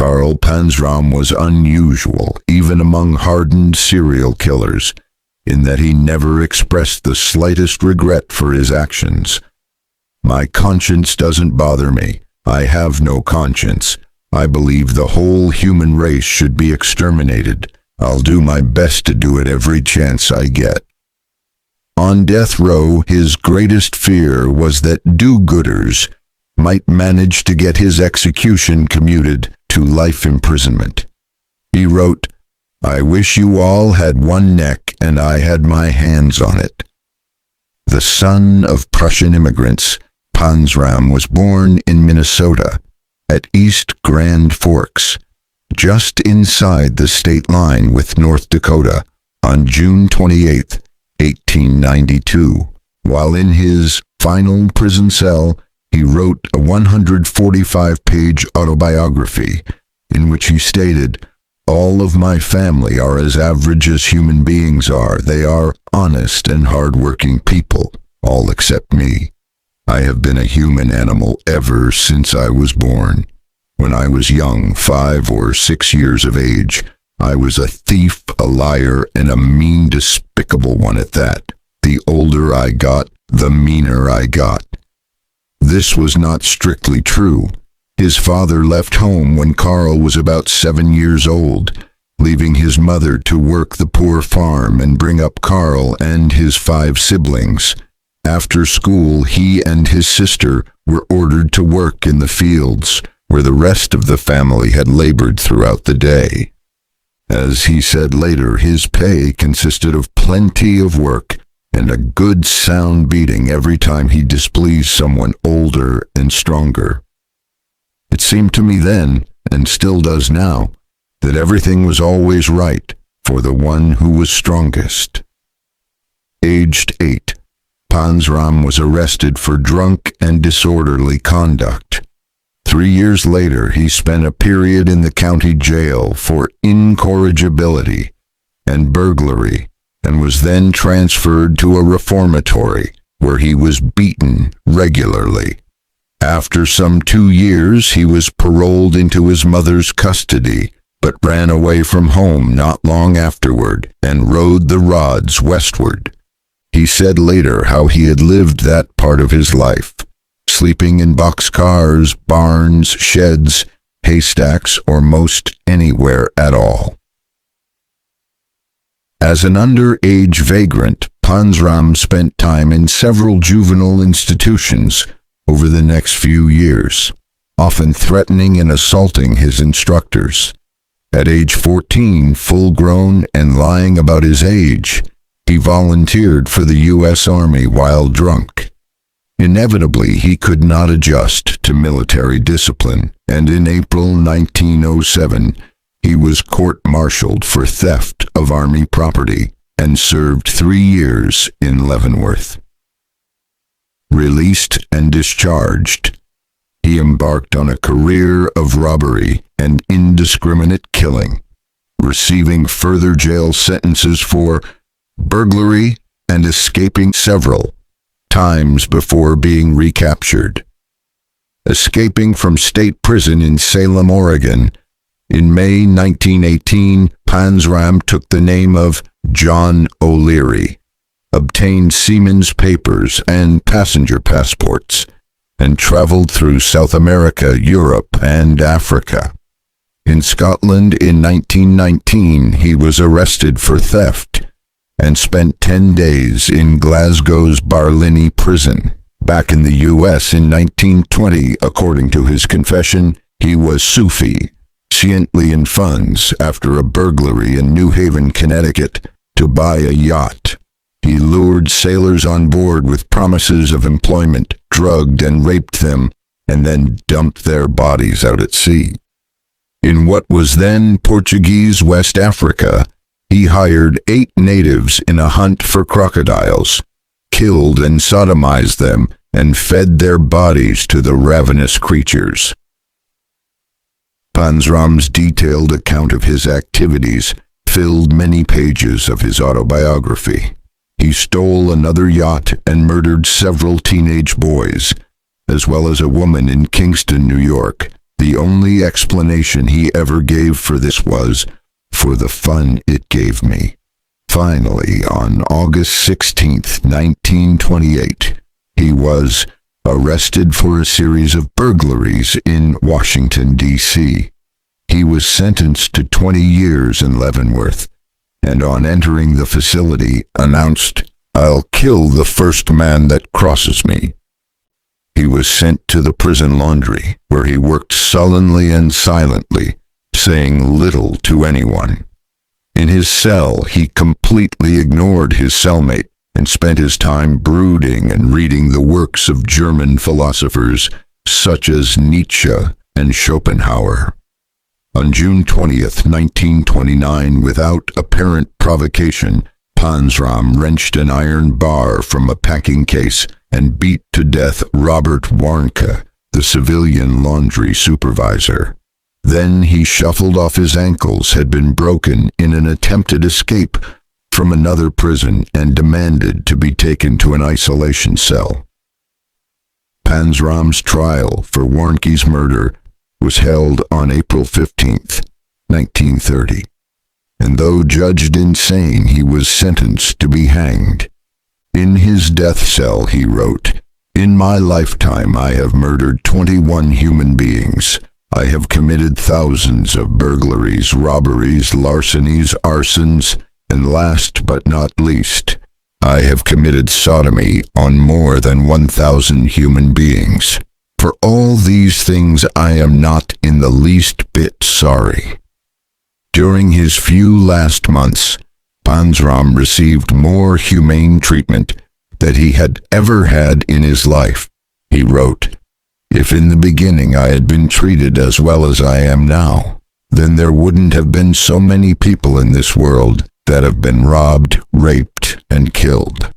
Karl Panzram was unusual, even among hardened serial killers, in that he never expressed the slightest regret for his actions. "My conscience doesn't bother me. I have no conscience. I believe the whole human race should be exterminated. I'll do my best to do it every chance I get." On death row, his greatest fear was that do-gooders might manage to get his execution commuted to life imprisonment. He wrote, "I wish you all had one neck and I had my hands on it." The son of Prussian immigrants, Panzram was born in Minnesota at East Grand Forks, just inside the state line with North Dakota, on June 28, 1892. While in his final prison cell, he wrote a 145-page autobiography in which he stated, "All of my family are as average as human beings are. They are honest and hard-working people, all except me. I have been a human animal ever since I was born. When I was young, 5 or 6 years of age, I was a thief, a liar, and a mean, despicable one at that. The older I got, the meaner I got." This was not strictly true. His father left home when Karl was about 7 years old, leaving his mother to work the poor farm and bring up Karl and his 5 siblings. After school, he and his sister were ordered to work in the fields, where the rest of the family had labored throughout the day. As he said later, his pay consisted of plenty of work and a good sound beating every time he displeased someone older and stronger. It seemed to me then, and still does now, that everything was always right for the one who was strongest. Aged 8, Panzram was arrested for drunk and disorderly conduct. 3 years later, he spent a period in the county jail for incorrigibility and burglary, and was then transferred to a reformatory, where he was beaten regularly. After some 2 years, he was paroled into his mother's custody, but ran away from home not long afterward and rode the rods westward. He said later how he had lived that part of his life, sleeping in boxcars, barns, sheds, haystacks, or most anywhere at all. As an underage vagrant, Panzram spent time in several juvenile institutions over the next few years, often threatening and assaulting his instructors. At age 14, full-grown and lying about his age, he volunteered for the U.S. Army while drunk. Inevitably, he could not adjust to military discipline, and in April 1907, he was court-martialed for theft of Army property and served 3 years in Leavenworth. Released and discharged, he embarked on a career of robbery and indiscriminate killing, receiving further jail sentences for burglary and escaping several times before being recaptured. Escaping from state prison in Salem, Oregon, in May 1918, Panzram took the name of John O'Leary, obtained seaman's papers and passenger passports, and traveled through South America, Europe, and Africa. In Scotland in 1919, he was arrested for theft and spent 10 days in Glasgow's Barlinnie prison. Back in the U.S. in 1920, according to his confession, he was Sufi, sciently in funds after a burglary in New Haven, Connecticut, to buy a yacht. He lured sailors on board with promises of employment, drugged and raped them, and then dumped their bodies out at sea. In what was then Portuguese West Africa, he hired 8 natives in a hunt for crocodiles, killed and sodomized them, and fed their bodies to the ravenous creatures. Panzram's detailed account of his activities filled many pages of his autobiography. He stole another yacht and murdered several teenage boys, as well as a woman in Kingston, New York, The only explanation he ever gave for this was, for the fun it gave me. Finally, on August 16, 1928, he was arrested for a series of burglaries in Washington, D.C. He was sentenced to 20 years in Leavenworth, and on entering the facility announced, "I'll kill the first man that crosses me." He was sent to the prison laundry, where he worked sullenly and silently, saying little to anyone. In his cell, he completely ignored his cellmate and spent his time brooding and reading the works of German philosophers such as Nietzsche and Schopenhauer. On June 20th, 1929, without apparent provocation, Panzram wrenched an iron bar from a packing case and beat to death Robert Warnke, the civilian laundry supervisor. Then he shuffled off his ankles had been broken in an attempted escape from another prison and demanded to be taken to an isolation cell. Panzram's trial for Warnke's murder was held on April 15th, 1930, and though judged insane, he was sentenced to be hanged. In his death cell he wrote, "In my lifetime I have murdered 21 human beings. I have committed thousands of burglaries, robberies, larcenies, arsons, and last but not least, I have committed sodomy on more than 1,000 human beings. For all these things I am not in the least bit sorry." During his few last months, Panzram received more humane treatment than he had ever had in his life. He wrote, "If in the beginning I had been treated as well as I am now, then there wouldn't have been so many people in this world that have been robbed, raped, and killed."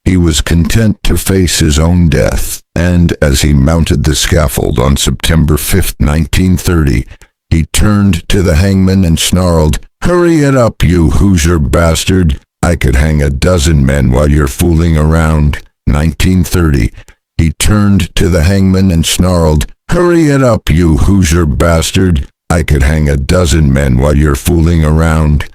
He was content to face his own death, and as he mounted the scaffold on September 5th, 1930, he turned to the hangman and snarled, "Hurry it up, you Hoosier bastard. I could hang a dozen men while you're fooling around." 1930. He turned to the hangman and snarled, "Hurry it up, you Hoosier bastard. I could hang a dozen men while you're fooling around."